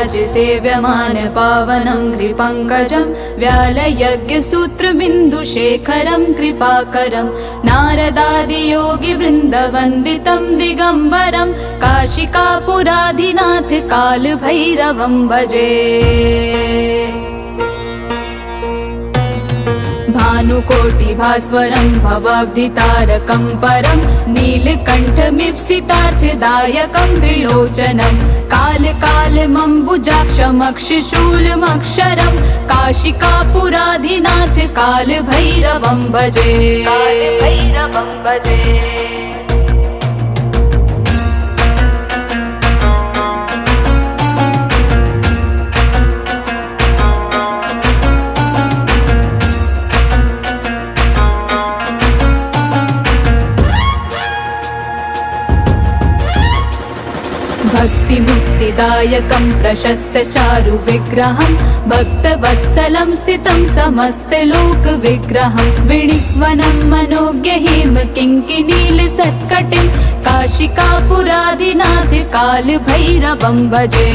देवराज सेव्यमान पावनं कृपङ्कजं व्यालयज्ञसूत्रबिन्दुशेखरं कृपाकरं नारदादियोगिवृन्दवन्दितं दिगम्बरं काशिकापुराधिनाथ कालभैरवं भजे। भानुकोटिभास्वरं भवाब्धितारकं परं नीलकण्ठमीप्सितार्थदायकं त्रिलोचनं कालकालमम्बुजाक्षमक्षशूलमक्षरं काशिकापुराधिनाथ कालभैरवं भजे। भक्तिमुक्तिदायकं प्रशस्तचारुविग्रहं भक्तवत्सलं स्थितं समस्तलोकविग्रहं विणिक्वनं मनोज्ञहिम किङ्किणीलसत्कटिं काशिकापुराधिनाथ कालभैरवं भजे।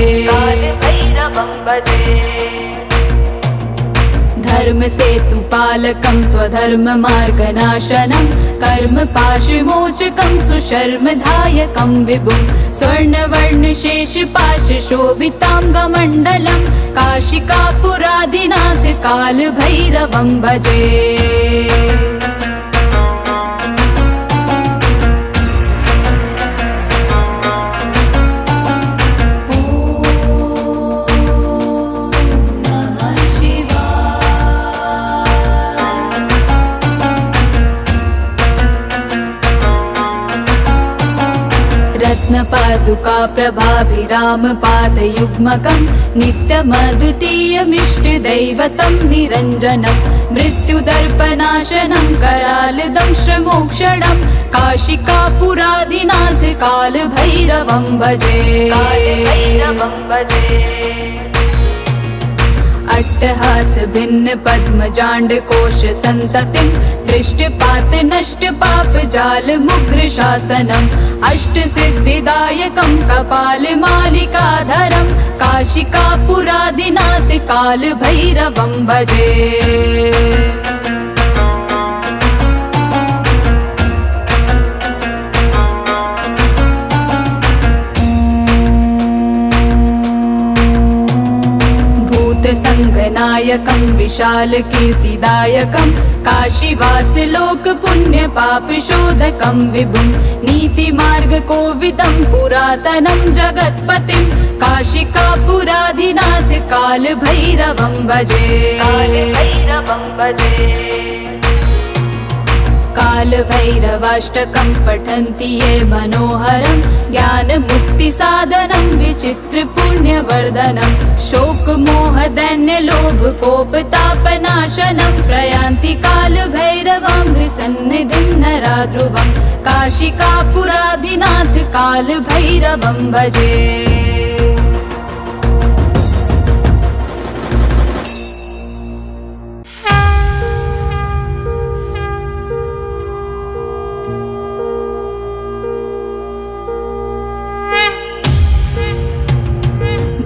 धर्मसेतुपालकं त्वधर्ममार्गनाशनं कर्मपाशमोचकं सुशर्मधायकं विभुं स्वर्णवर्णशेषपाशशोभिताङ्गमण्डलं काशिकापुराधिनाथ कालभैरवं भजे। रत्नपादुका प्रभाभिरामपादयुग्मकं नित्यमद्वितीयमिष्टदैवतं निरञ्जनं मृत्युदर्पनाशनं करालदंशमोक्षणं काशिकापुराधिनाथ कालभैरवं भजे। अट्टहास भिन्न पद्मजाण्डकोश सन्ततिं दृष्टपात नष्टपाप जाल मुग्र शासनम् अष्टसिद्धिदायकं कपालमालिकाधरं काशिकापुराधिनाथ कालभैरवं भजे। संगनायकं विशालकीर्तिदायकं काशीवासलोकपुण्यपापशोधकं विभुं नीतिमार्गकोविदं पुरातनं जगत्पतिं काशिकापुराधिनाथ कालभैरवं भजे। कालभैरवाष्टकं पठन्ति ये मनोहरं ज्ञानमुक्तिसाधनं विचित्रपुण्यवर्धनं शोकमोहदैन्यलोभकोपतापनाशनं प्रयान्ति कालभैरवं हृसन्निधिं नराध्रुवं काशिकापुराधिनाथ कालभैरवं भजे।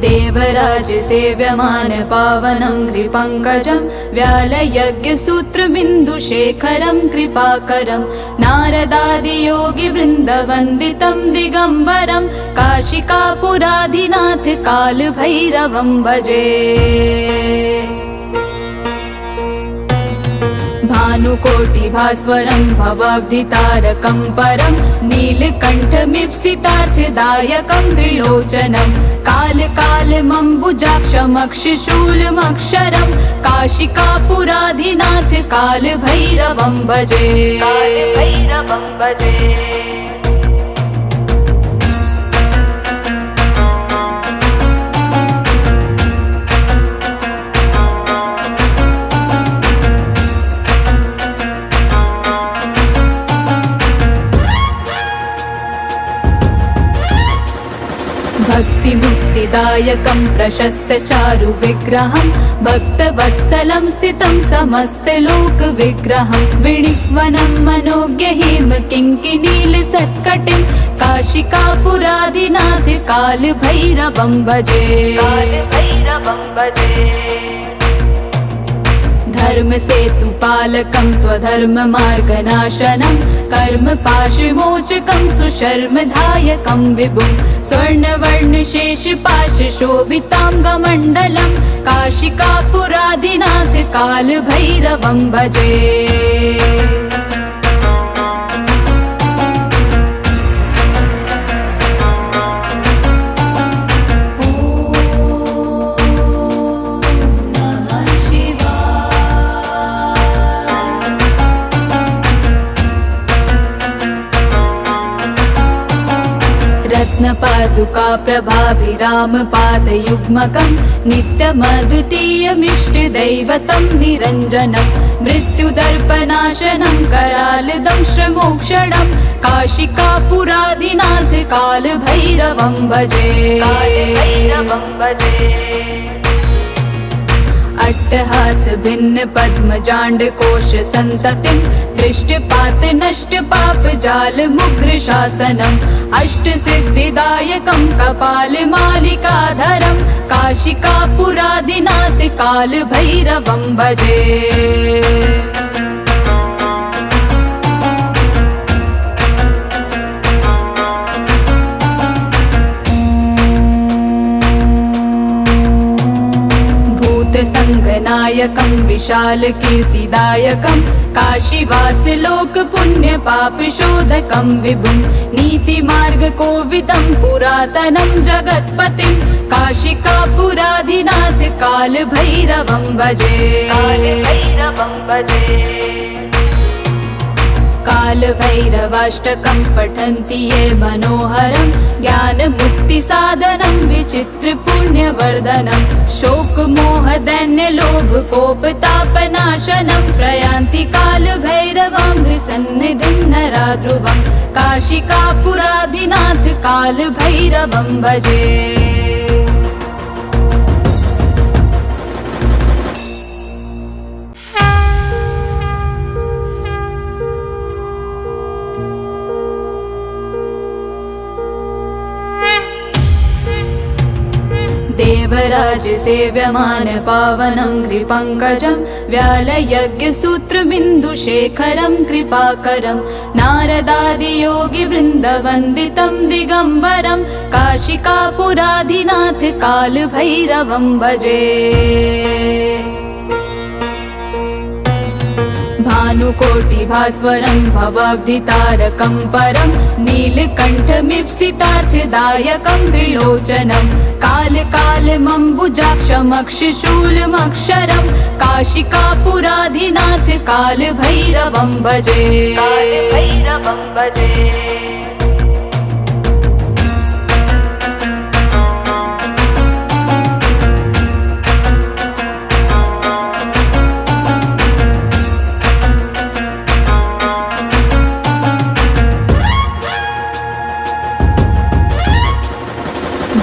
देवराज सेव्यमान पावनं कृपङ्कजं व्यालयज्ञसूत्रबिन्दुशेखरं कृपाकरं नारदादियोगिवृन्दवन्दितं दिगम्बरं काशिकापुराधिनाथ कालभैरवं भजे। भानुकोटिभास्वरं भवाब्धितारकं परं नीलकण्ठमीप्सितार्थदायकं त्रिलोचनं कालकालमम्बुजाक्षमक्षशूलमक्षरं काशिकापुराधिनाथ कालभैरवं भजे। सिद्धिदायकं प्रशस्तचारुविग्रहं भक्तवत्सलं स्थितं समस्तलोकविग्रहं विणिक्वनं मनोज्ञहिम किङ्किणीलसत्कटिं काशिकापुरादिनाथ कालभैरवं भजे। धर्मसेतुपालकं त्वधर्ममार्गनाशनं कर्मपाशमोचकं सुशर्मदायकं विभुं स्वर्णवर्णशेषपाशशोभिताङ्गमण्डलं काशिकापुरादिनाथ कालभैरवं भजे। रत्नपादुका प्रभाभिरामपादयुग्मकं नित्यमद्वितीयमिष्टदैवतं निरञ्जनं मृत्युदर्पनाशनं करालदंशमोक्षणं काशिकापुरादिनाथ कालभैरवं भजे। अट्टहास भिन्न पद्मजाण्डकोश सन्ततिं दृष्टपात नष्ट पाप जाल मुग्र शासनम् अष्टसिद्धिदायकं कपालमालिकाधरं काशिकापुरादिनाथ कालभैरवं भजे। संगनायकं विशालकीर्तिदायकं काशीवासलोकपुण्यपापशोधकं विभुं नीतिमार्गकोविदं पुरातनं जगत्पतिं काशिकापुरादिनाथ कालभैरवं भजे। कालभैरवाष्टकं पठन्ति ये मनोहरं ज्ञानमुक्तिसाधनं विचित्रपुण्यवर्धनं शोकमोहदैन्यलोभकोपतापनाशनं प्रयान्ति कालभैरवं सन्निधिं नरा ध्रुवं काशिकापुरादिनाथ कालभैरवं भजे। देवराज सेव्यमान पावनं कृपङ्कजं व्यालयज्ञसूत्रबिन्दुशेखरं कृपाकरं नारदादियोगिवृन्दवन्दितं दिगम्बरं काशिकापुरादिनाथ कालभैरवं भजे। भानुकोटिभास्वरं भवाब्धितारकं परं नीलकण्ठमीप्सितार्थदायकं त्रिलोचनं कालकालमम्बुजाक्षमक्षशूलमक्षरं काशिकापुरादिनाथ कालभैरवं भजे।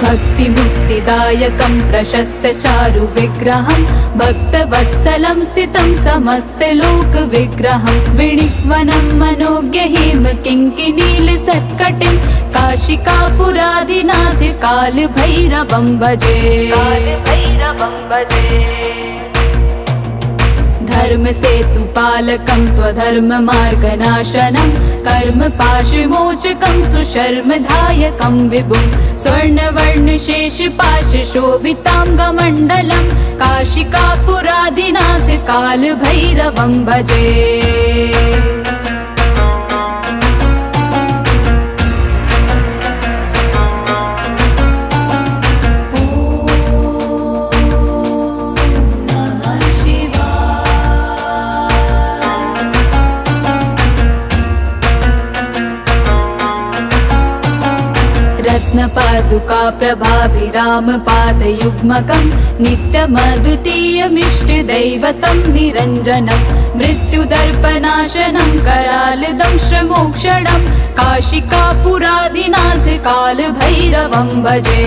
भक्तिमुक्तिदायकं प्रशस्तचारुविग्रहं भक्तवत्सलं स्थितं समस्तलोकविग्रहं विणिक्वनं मनोज्ञहिम किङ्किणीलसत्कटिं काशिकापुरादिनाथ कालभैरवं भजे। धर्मसेतुपालकं त्वधर्ममार्गनाशनं कर्मपाशमोचकं सुशर्मदायकं विभुं स्वर्णवर्णशेषपाशशोभिताङ्गमण्डलं काशिकापुरादिनाथ कालभैरवं भजे। रत्नपादुका प्रभाभिरामपादयुग्मकं नित्यमद्वितीयमिष्टदैवतं निरञ्जनं मृत्युदर्पनाशनं करालदंशमोक्षणं काशिकापुरादिनाथ कालभैरवं भजे।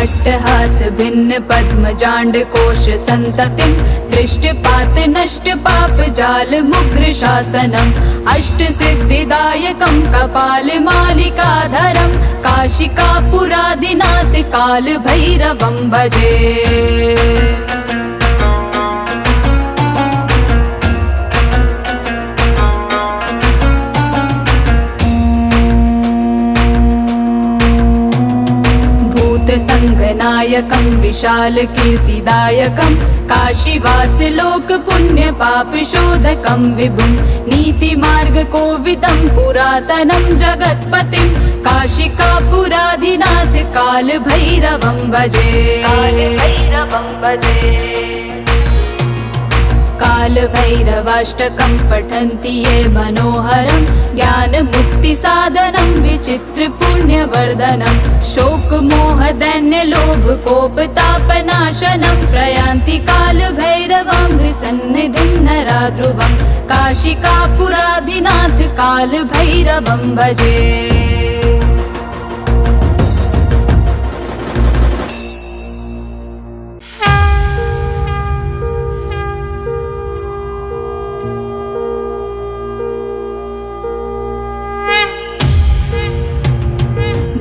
अट्टहास भिन्न पद्मजाण्ड कोश संततिं दृष्टपात नष्ट पाप जाल मुग्र शासनम् अष्ट सिद्धिदायकं कपाल मालिकाधरं काशिकापुरादिनाथ काल भैरवं भजे। संगनायकं विशाल कीर्तिदायकं काशीवास लोक पुण्य पाप शोधकं विभुं नीतिमार्ग कोविदं पुरातनं जगत्पतिं काशिकापुराधिनाथ काल भैरवं भजे। काल भैरवाष्टकं पठन्ति ये मनोहरं ज्ञान मुक्ति साधनं विचित्र पुण्यवर्धनं शोक मोह दैन्य लोभ कोप तापनाशनं प्रयान्ति काल भैरवं सन्निधिं नरा ध्रुवं काशिकापुराधिनाथ काल भैरवं भजे।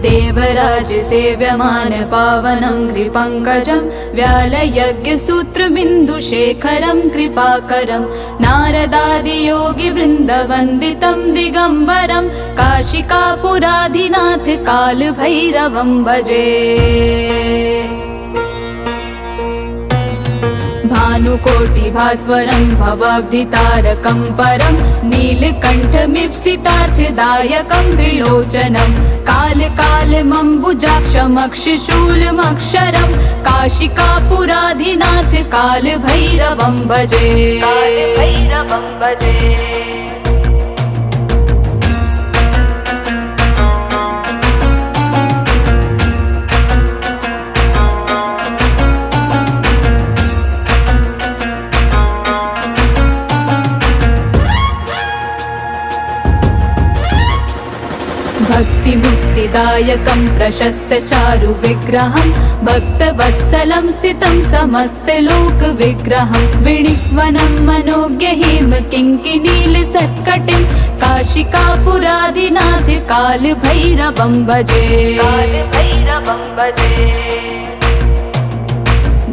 देवराज सेव्यमान पावनं कृपङ्कजं व्यालयज्ञसूत्रबिन्दुशेखरं कृपाकरं नारदादियोगिवृन्दवन्दितं दिगम्बरं काशिकापुराधिनाथ कालभैरवं भजे। भानुकोटिभास्वरं भवाब्धितारकं परं नीलकण्ठमीप्सितार्थदायकं त्रिलोचनं कालकालमम्बुजाक्षमक्षशूलमक्षरं काशिकापुराधिनाथ कालभैरवं भजे। भक्तिमुक्तिदायकं प्रशस्तचारु विग्रहं भक्तवत्सलं स्थितं समस्तलोकविग्रहं विणिक्वनं मनोज्ञहिम किङ्किणीलसत्कटिं काशिकापुराधिनाथ कालभैरवं भजे।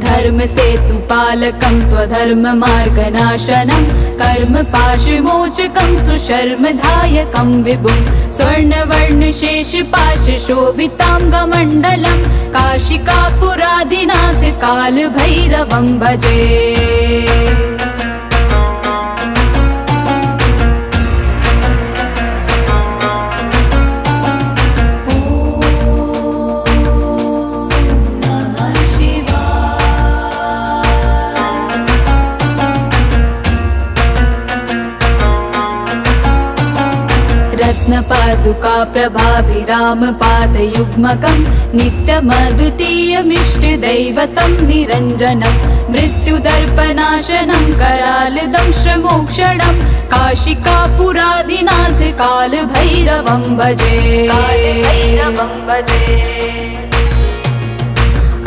धर्म सेतुपालकं त्वधर्ममार्गनाशनं कर्मपाशमोचकं सुशर्मधायकं विभुं स्वर्णवर्णशेषपाशशोभिताङ्गमण्डलं काशिकापुराधिनाथ कालभैरवं भजे। रत्नपादुका प्रभाभिरामपादयुग्मकं नित्यमद्वितीयमिष्टदैवतं निरञ्जनं मृत्युदर्पनाशनं करालदंशमोक्षणं काशिकापुराधिनाथ कालभैरवं भजे।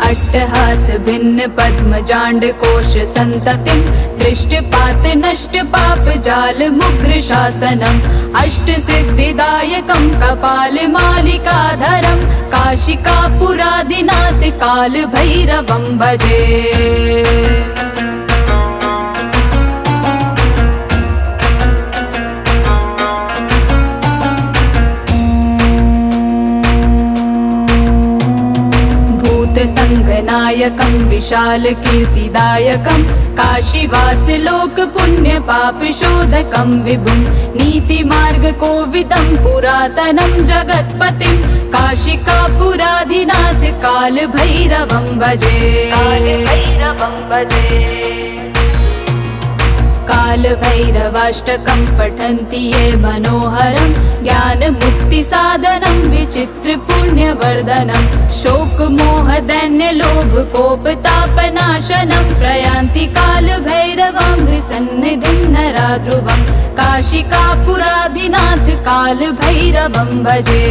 अट्टहास भिन्न पद्मजाण्ड कोश संततिं दृष्टपात नष्ट पाप जाल मुग्र शासनम् अष्ट सिद्धिदायकं कपाल मालिकाधरं काशिकापुराधिनाथ काल भैरवं भजे। संगनायकं विशाल कीर्तिदायकं काशीवास लोक पुण्य पाप शोधकं विभुं नीतिमार्ग कोविदं पुरातनं जगत्पतिं काशिकापुराधिनाथ काल भैरवं भजे। कालभैरवाष्टकं पठन्ति ये मनोहरं ज्ञानमुक्तिसाधनं विचित्रपुण्यवर्धनं शोकमोहदैन्यलोभकोपतापनाशनं प्रयान्ति कालभैरवं हृसन्निधिं नरा ध्रुवं काशिकापुराधिनाथ कालभैरवं भजे।